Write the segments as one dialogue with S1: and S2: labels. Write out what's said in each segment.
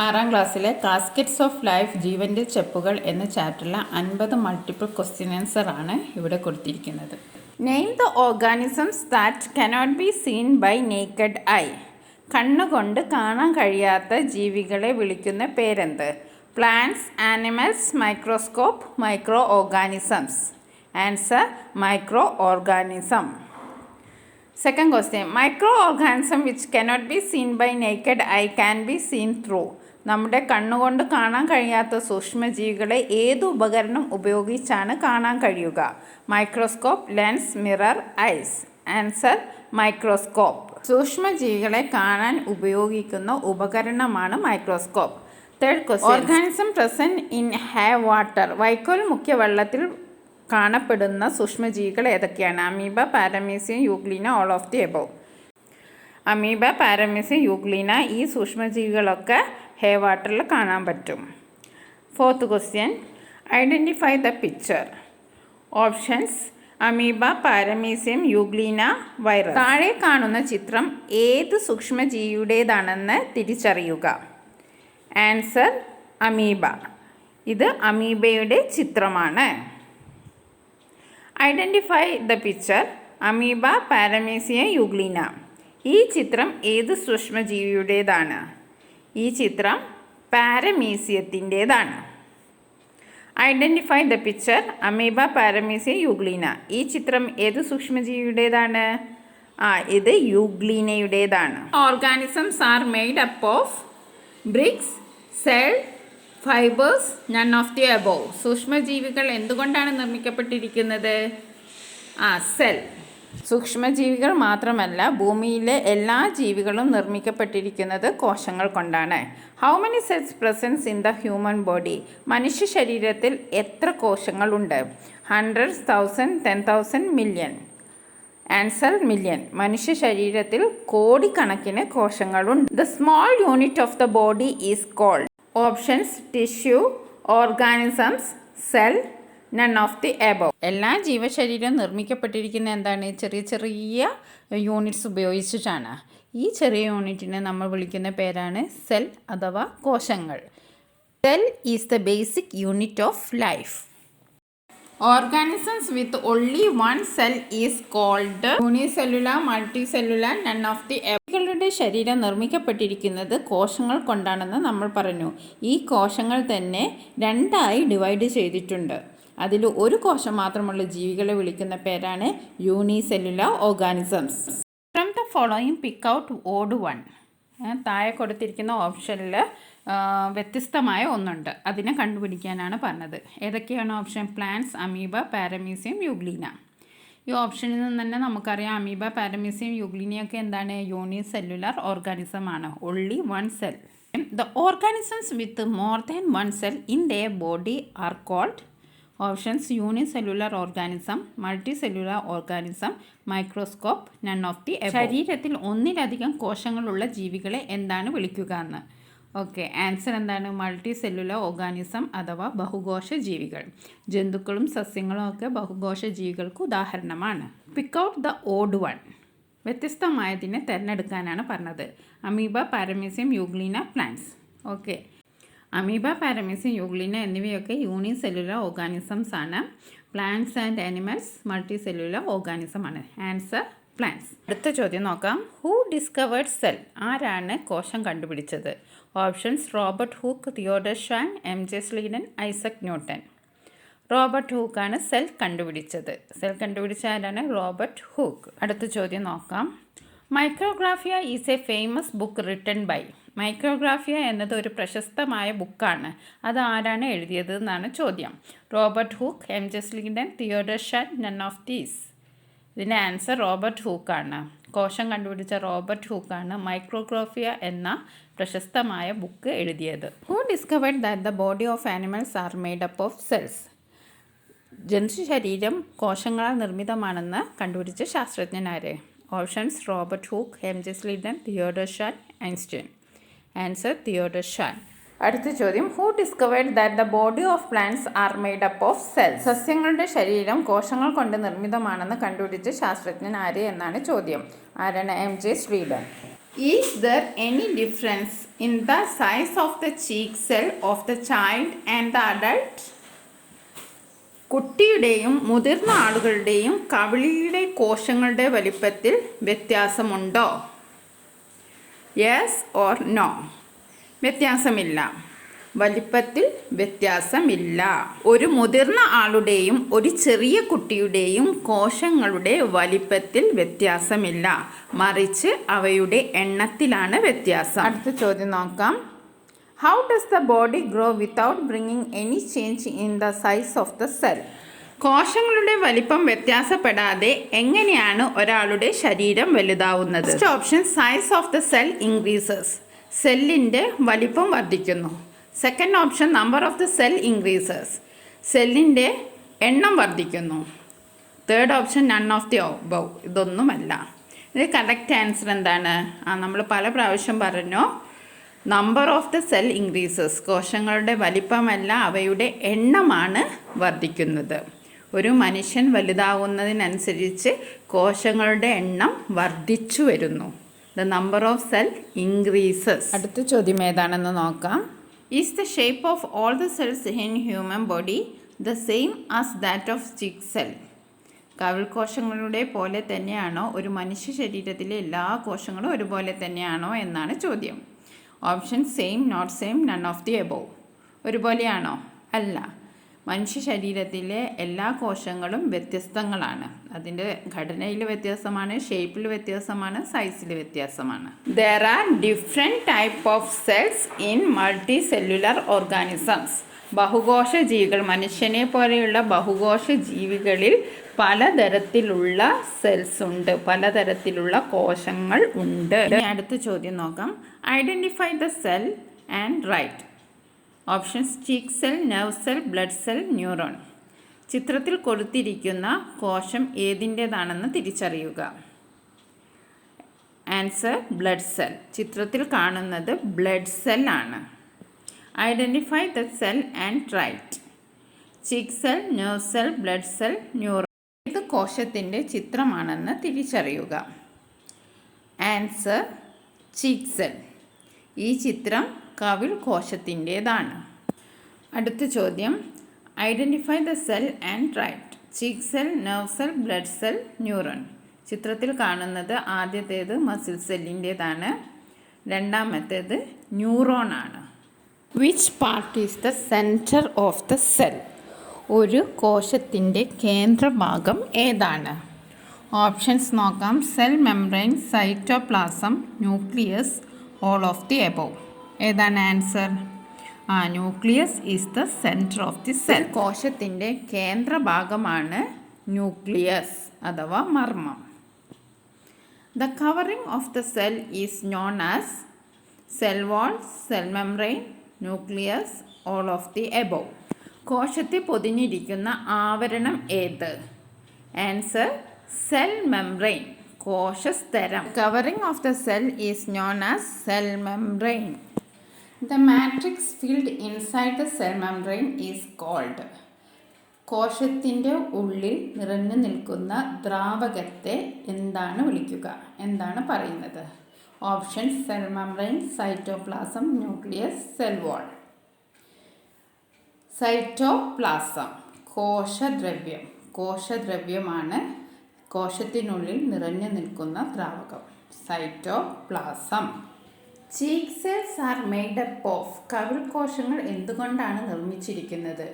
S1: ആറാം ക്ലാസ്സിലെ caskets of life ജീവൻ്റെ ചെപ്പുകൾ എന്ന ചാപ്റ്ററിലെ 50 മൾട്ടിപ്പിൾ ക്വസ്റ്റ്യൻ ആൻസർ ആണ് ഇവിടെ കൊടുത്തിരിക്കുന്നത്. Name the organisms that cannot be seen by naked eye. കണ്ണുകൊണ്ട് കാണാൻ കഴിയാത്ത ജീവികളെ വിളിക്കുന്ന പേരെന്ത്? Plants, animals, microscope, micro organisms. Answer micro organism. Second question, microorganism which cannot be seen by naked eye can be seen through. നമ്മുടെ കണ്ണുകൊണ്ട് കാണാൻ കഴിയാത്ത സൂക്ഷ്മജീവികളെ ഏത് ഉപകരണം ഉപയോഗിച്ചാണ് കാണാൻ കഴിയുക? Microscope, lens, mirror, eyes. Answer microscope. സൂക്ഷ്മജീവികളെ കാണാൻ ഉപയോഗിക്കുന്ന ഉപകരണമാണ് microscope. Third question, organism present in hay water. വൈക്കോൽ മുഖ്യ വെള്ളത്തിൽ കാണപ്പെടുന്ന സൂക്ഷ്മജീവികൾ ഏതൊക്കെയാണ്? Amoeba, paramecium, euglena, all of the above. Amoeba, paramecium, euglena ഈ സൂക്ഷ്മജീവികളൊക്കെ ഹേ വാട്ടറിൽ കാണാൻ പറ്റും. Fourth question, identify the picture. Options amoeba, paramecium, euglena, virus. താഴെ കാണുന്ന ചിത്രം ഏത് സൂക്ഷ്മജീവിയുടേതാണെന്ന് തിരിച്ചറിയുക. Answer amoeba. ഇത് അമീബയുടെ ചിത്രമാണ്. Identify the picture. Amoeba, paramecium, euglena. ഈ ചിത്രം ഏത് സൂക്ഷ്മജീവിയുടേതാണ്? ഈ ചിത്രം പാരമീസിയത്തിൻ്റേതാണ്. Identify the picture. Amoeba, paramecium, euglena. ഈ ചിത്രം ഏത് സൂക്ഷ്മജീവിയുടേതാണ്? ഇത് യൂഗ്ലീനയുടേതാണ്. Organisms are made up of bricks, cell, fibres, none of the above. സൂക്ഷ്മജീവികൾ എന്തുകൊണ്ടാണ് നിർമ്മിക്കപ്പെട്ടിരിക്കുന്നത്? സെൽ. സൂക്ഷ്മജീവികൾ മാത്രമല്ല, ഭൂമിയിലെ എല്ലാ ജീവികളും നിർമ്മിക്കപ്പെട്ടിരിക്കുന്നത് കോശങ്ങൾ കൊണ്ടാണ്. How many cells presence in the human body. മനുഷ്യ ശരീരത്തിൽ എത്ര കോശങ്ങളുണ്ട്? 100, 1000, 10,000, മില്യൺ. Answer million. മനുഷ്യ ശരീരത്തിൽ കോടിക്കണക്കിന് കോശങ്ങളുണ്ട്. The small unit of the body is called. Options tissue, organisms, cell, none of the above. എല്ലാ ജീവശരീരവും നിർമ്മിക്കപ്പെട്ടിരിക്കുന്ന എന്താണ്? ചെറിയ ചെറിയ യൂണിറ്റ്സ് ഉപയോഗിച്ചിട്ടാണ്. ഈ ചെറിയ യൂണിറ്റിനെ നമ്മൾ വിളിക്കുന്ന പേരാണ് സെൽ അഥവാ കോശങ്ങൾ. Cell is the basic unit of life. Organisms with only one cell is called unicellular, multicellular, none of the above. യുടെ ശരീരം നിർമ്മിക്കപ്പെട്ടിരിക്കുന്നത് കോശങ്ങൾ കൊണ്ടാണെന്ന് നമ്മൾ പറഞ്ഞു. ഈ കോശങ്ങൾ തന്നെ രണ്ടായി ഡിവൈഡ് ചെയ്തിട്ടുണ്ട്. അതിൽ ഒരു കോശം മാത്രമുള്ള ജീവികളെ വിളിക്കുന്ന പേരാണ് unicellular organisms. From the following pick out odd one. താഴെ കൊടുത്തിരിക്കുന്ന ഓപ്ഷനിൽ വ്യത്യസ്തമായ ഒന്നുണ്ട്, അതിനെ കണ്ടുപിടിക്കാനാണ് പറഞ്ഞത്. ഏതൊക്കെയാണ് option? Plants, amoeba, paramecium, euglena. ഈ ഓപ്ഷനിൽ നിന്ന് തന്നെ നമുക്കറിയാം അമീബ, പാരമീസിയം, യൂഗ്ലീനയൊക്കെ എന്താണ്? യൂണിസെല്ലുലാർ ഓർഗാനിസം ആണ്. Only one cell. The organisms with more than one cell in their body are called. Options unicellular organism, multicellular organism, microscope, none of the above. ശരീരത്തിൽ ഒന്നിലധികം കോശങ്ങളുള്ള ജീവികളെ എന്താണ് വിളിക്കുക എന്ന്? ഓക്കെ, ആൻസർ എന്താണ്? മൾട്ടി സെല്ലുലാർ ഓർഗാനിസം അഥവാ ബഹുകോശ ജീവികൾ. ജന്തുക്കളും സസ്യങ്ങളും ഒക്കെ ബഹുകോശ ജീവികൾക്ക് ഉദാഹരണമാണ്. Pick out the odd one. വ്യത്യസ്തമായതിനെ തിരഞ്ഞെടുക്കാനാണ് പറഞ്ഞത്. Amoeba, paramecium, euglena, plants. Okay, amoeba, paramecium, euglena എന്നിവയൊക്കെ യൂണിസെല്ലുലാർ ഓർഗാനിസംസ് ആണ്. Plants and animals multi cellular organism ആണ്. Answer plants. അടുത്ത ചോദ്യം നോക്കാം. Who discovered cell. ആരാണ് കോശം കണ്ടുപിടിച്ചത്? Options Robert Hooke, Theodor Schwann, M J Schleiden, Isaac Newton. Robert ഹൂക്കാണ് സെൽ കണ്ടുപിടിച്ചത്. സെൽ കണ്ടുപിടിച്ച ആരാണ്? Robert Hooke. അടുത്ത ചോദ്യം നോക്കാം. Micrographia is a famous book written by. Micrographia എന്നത് ഒരു പ്രശസ്തമായ ബുക്കാണ്. അത് ആരാണ് എഴുതിയത് എന്നാണ് ചോദ്യം. Robert Hooke, M J Schleiden, Theodor Schwann, none of these. ഇതിൻ്റെ ആൻസർ റോബർട്ട് ഹൂക്കാണ്. കോശം കണ്ടുപിടിച്ച റോബർട്ട് ഹൂക്കാണ് മൈക്രോഗ്രാഫിയ എന്ന പ്രശസ്തമായ ബുക്ക് എഴുതിയത്. Who discovered that the body of animals are made up of cells. ജന്തു ശരീരം കോശങ്ങളാൽ നിർമ്മിതമാണെന്ന് കണ്ടുപിടിച്ച ശാസ്ത്രജ്ഞനാര്? Options Robert Hooke, M J Schleiden, Theodor Shaan, Einstein. Answer Theodore Shaan. അടുത്ത ചോദ്യം. Who discovered that the body of plants R made up of cells. സസ്യങ്ങളുടെ ശരീരം കോശങ്ങൾ കൊണ്ട് നിർമ്മിതമാണെന്ന് കണ്ടുപിടിച്ച ശാസ്ത്രജ്ഞൻ ആര് എന്നാണ് ചോദ്യം. ആരാണ്? M J Schleiden. Is there any difference in the size of the cheek cell of the child and the adult? കുട്ടിയുടെയും മുതിർന്ന ആളുകളുടെയും കവിളിലെ കോശങ്ങളുടെ വലിപ്പത്തിൽ വ്യത്യാസമുണ്ടോ? Yes or no? വ്യത്യാസമില്ല. വലിപ്പത്തിൽ വ്യത്യാസമില്ല. ഒരു മുതിർന്ന ആളുടെയും ഒരു ചെറിയ കുട്ടിയുടെയും കോശങ്ങളുടെ വലിപ്പത്തിൽ വ്യത്യാസമില്ല, മറിച്ച് അവയുടെ എണ്ണത്തിലാണ് വ്യത്യാസം. അടുത്ത ചോദ്യം നോക്കാം. How does the body grow without bringing any change in the size of the cell? കോശങ്ങളുടെ വലിപ്പം വ്യത്യാസപ്പെടാതെ എങ്ങനെയാണ് ഒരാളുടെ ശരീരം വലുതാവുന്നത്? First option, size of the cell increases. സെല്ലിൻ്റെ വലിപ്പം വർദ്ധിക്കുന്നു. Second option, number of the cell increases. സെല്ലിൻ്റെ എണ്ണം വർദ്ധിക്കുന്നു. Third option, none of the above. ഇതൊന്നുമല്ല. ഇത് കറക്റ്റ് ആൻസർ എന്താണ്? നമ്മൾ പല പ്രാവശ്യം പറഞ്ഞു, number of the cell increases. കോശങ്ങളുടെ വലിപ്പമല്ല, അവയുടെ എണ്ണമാണ് വർദ്ധിക്കുന്നത്. ഒരു മനുഷ്യൻ വലുതാവുന്നതിനനുസരിച്ച് കോശങ്ങളുടെ എണ്ണം വർദ്ധിച്ചു വരുന്നു. The number of cell increases. അടുത്ത ചോദ്യം ഏതാണെന്ന് നോക്കാം. Is the shape of all the cells in human body the same as that of cheek cell? കവിൾ കോശങ്ങളുടെ പോലെ തന്നെയാണോ ഒരു മനുഷ്യ ശരീരത്തിലെ എല്ലാ കോശങ്ങളും ഒരുപോലെ തന്നെയാണോ എന്നാണ് ചോദ്യം. Option, same, not same, none of the above. ഒരുപോലെയാണോ? അല്ല. മനുഷ്യ ശരീരത്തിലെ എല്ലാ കോശങ്ങളും വ്യത്യസ്തങ്ങളാണ്. അതിൻ്റെ ഘടനയിൽ വ്യത്യാസമാണ്, ഷേപ്പിൽ വ്യത്യാസമാണ്, സൈസിൽ വ്യത്യാസമാണ്. There are different type of cells in multi cellular organisms. ബഹുകോശ ജീവികൾ, മനുഷ്യനെ പോലെയുള്ള ബഹുകോശ ജീവികളിൽ പലതരത്തിലുള്ള സെൽസ് ഉണ്ട്, പലതരത്തിലുള്ള കോശങ്ങൾ ഉണ്ട്. അടുത്ത ചോദ്യം നോക്കാം. Identify the cell and write. Options, cheek cell, nerve cell, blood cell, neuron. ചിത്രത്തിൽ കൊടുത്തിരിക്കുന്ന കോശം ഏതിൻ്റേതാണെന്ന് തിരിച്ചറിയുക. Answer, blood cell. ചിത്രത്തിൽ കാണുന്നത് ബ്ലഡ് സെൽ ആണ്. Identify the cell and write. Cheek cell, nerve cell, blood cell, neuron. ഏത് കോശത്തിൻ്റെ ചിത്രമാണെന്ന് തിരിച്ചറിയുക. Answer, cheek cell. ഈ ചിത്രം കവിൾ കോശത്തിൻ്റേതാണ്. അടുത്ത ചോദ്യം. Identify the cell and write. Cheek cell, nerve cell, blood cell, neuron. ചിത്രത്തിൽ കാണുന്നത് ആദ്യത്തേത് മസിൽ സെല്ലിൻ്റേതാണ്, രണ്ടാമത്തേത് ന്യൂറോൺ ആണ്. Which part is the centre of the cell? ഒരു കോശത്തിൻ്റെ കേന്ദ്രഭാഗം ഏതാണ്? ഓപ്ഷൻസ് നോക്കാം. Cell membrane, cytoplasm, nucleus, all of the above. ഏതാണ് answer? Nucleus is the centre of the cell. കോശത്തിൻ്റെ കേന്ദ്രഭാഗമാണ് ന്യൂക്ലിയസ് അഥവാ മർമ്മം. The covering of the cell is known as cell wall, cell membrane, nucleus, all of the above. കോശത്തെ പൊതിഞ്ഞിരിക്കുന്ന ആവരണം ഏത്? Answer, cell membrane, കോശസ്തരം. Covering of the cell is known as cell membrane. The matrix filled inside the cell membrane is called. കോശത്തിൻ്റെ ഉള്ളിൽ നിറഞ്ഞു നിൽക്കുന്ന ദ്രാവകത്തെ എന്താണ് വിളിക്കുക? എന്താണ് പറയുന്നത്? Option, cell membrane, cytoplasm, nucleus, cell wall. Cytoplasm, കോശദ്രവ്യം. കോശദ്രവ്യമാണ് കോശത്തിനുള്ളിൽ നിറഞ്ഞു നിൽക്കുന്ന ദ്രാവകം, cytoplasm. Cheek cells are made up of. കവിൾ കോശങ്ങൾ എന്തുകൊണ്ടാണ് നിർമ്മിച്ചിരിക്കുന്നത്?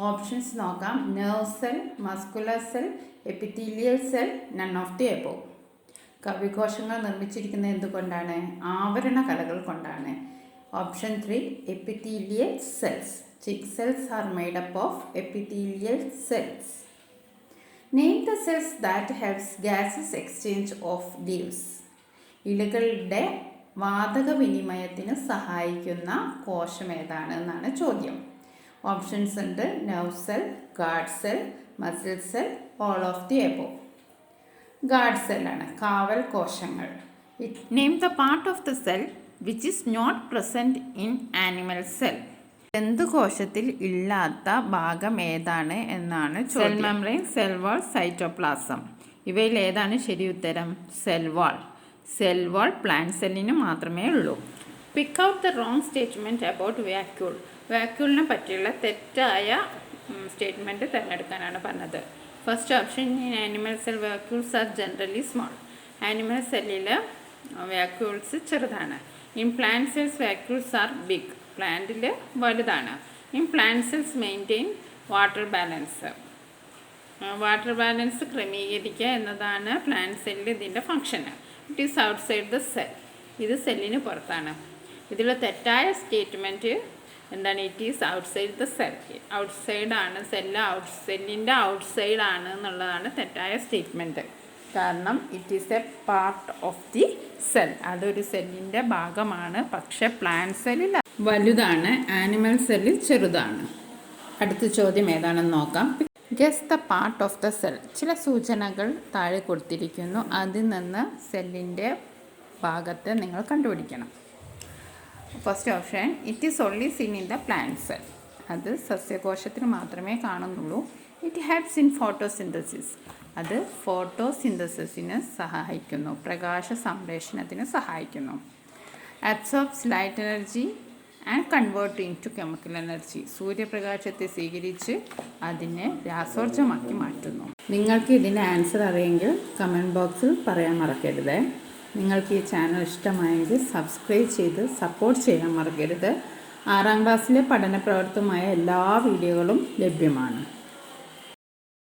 S1: ഓപ്ഷൻസ് നോക്കാം. Nerve cell, muscular cell, epithelial cell, none of the above. കവിൾ കോശങ്ങൾ നിർമ്മിച്ചിരിക്കുന്നത് എന്തുകൊണ്ടാണ്? ആവരണ കലകൾ കൊണ്ടാണ്. Option 3, epithelial cells. Cheek cells are made up of epithelial cells. Name the cells that helps gases exchange of leaves. ഇലകളുടെ വാതക വിനിമയത്തിന് സഹായിക്കുന്ന കോശം ഏതാണ് എന്നാണ് ചോദ്യം. ഓപ്ഷൻസ് ഉണ്ട്. Nerve cell, guard cell, muscle cell, all of the above. Guard സെല്ലാണ്, കാവൽ കോശങ്ങൾ. Name the part of the cell which is not present in animal cell. ജന്തുകോശത്തിൽ ഇല്ലാത്ത ഭാഗം ഏതാണ് എന്നാണ് ചോദ്യം. Cell membrane, cell wall, cytoplasm. ഇവയിൽ ഏതാണ് ശരി ഉത്തരം? Cell wall. Cell wall plant സെല്ലിന് മാത്രമേ ഉള്ളൂ. Pick out the wrong statement about vacuole. വാക്യൂളിനെ പറ്റിയുള്ള തെറ്റായ സ്റ്റേറ്റ്മെൻറ്റ് തിരഞ്ഞെടുക്കാനാണ് പറഞ്ഞത്. First option, in animal cell vacuoles are generally small. Animal സെല്ലിൽ വാക്യൂൾസ് ചെറുതാണ്. In plant cells vacuoles are big. പ്ലാന്റിൽ വലുതാണ്. In plant cells maintain water balance. Water balance ക്രമീകരിക്കുക എന്നതാണ് പ്ലാന്റ് സെല്ലിൽ ഇതിൻ്റെ ഫങ്ഷന്. It is outside the cell. ഇത് സെല്ലിന് പുറത്താണ്. ഇതിൽ തെറ്റായ സ്റ്റേറ്റ്മെൻറ്റ് എന്താണ്? It is outside the cell. ഔട്ട്സൈഡാണ് സെല്ലിൻ്റെ ഔട്ട്സൈഡാണ് എന്നുള്ളതാണ് തെറ്റായ സ്റ്റേറ്റ്മെൻറ്റ്. കാരണം it is a part of the cell. അതൊരു സെല്ലിൻ്റെ ഭാഗമാണ്. പക്ഷേ പ്ലാന്റ് സെല്ലിൽ വലുതാണ്, ആനിമൽ സെല്ലിൽ ചെറുതാണ്. അടുത്ത ചോദ്യം ഏതാണെന്ന് നോക്കാം. Guess the part of the cell. ചില സൂചനകൾ താഴെ കൊടുത്തിരിക്കുന്നു. അതിൽ നിന്ന് സെല്ലിൻ്റെ ഭാഗത്തെ നിങ്ങൾ കണ്ടുപിടിക്കണം. First option, it is only seen in the plant cell. അത് സസ്യകോശത്തിന് മാത്രമേ കാണുന്നുള്ളൂ. It helps in photosynthesis. അത് ഫോട്ടോസിന്തസിസിന് സഹായിക്കുന്നു, പ്രകാശ സംശ്ലേഷണത്തിന് സഹായിക്കുന്നു. Absorbs light energy and convert into chemical energy. സൂര്യപ്രകാശത്തെ സ്വീകരിച്ച് അതിനെ രാസോർജ്ജമാക്കി മാറ്റുന്നു. നിങ്ങൾക്ക് ഇതിൻ്റെ ആൻസർ അറിയെങ്കിൽ കമൻറ്റ് ബോക്സിൽ പറയാൻ മറക്കരുത്. നിങ്ങൾക്ക് ഈ ചാനൽ ഇഷ്ടമായെങ്കിൽ സബ്സ്ക്രൈബ് ചെയ്ത് സപ്പോർട്ട് ചെയ്യാൻ മറക്കരുത്. 6ാം ക്ലാസ്സിലെ പഠന പ്രവർത്തനമായ എല്ലാ വീഡിയോകളും ലഭ്യമാണ്.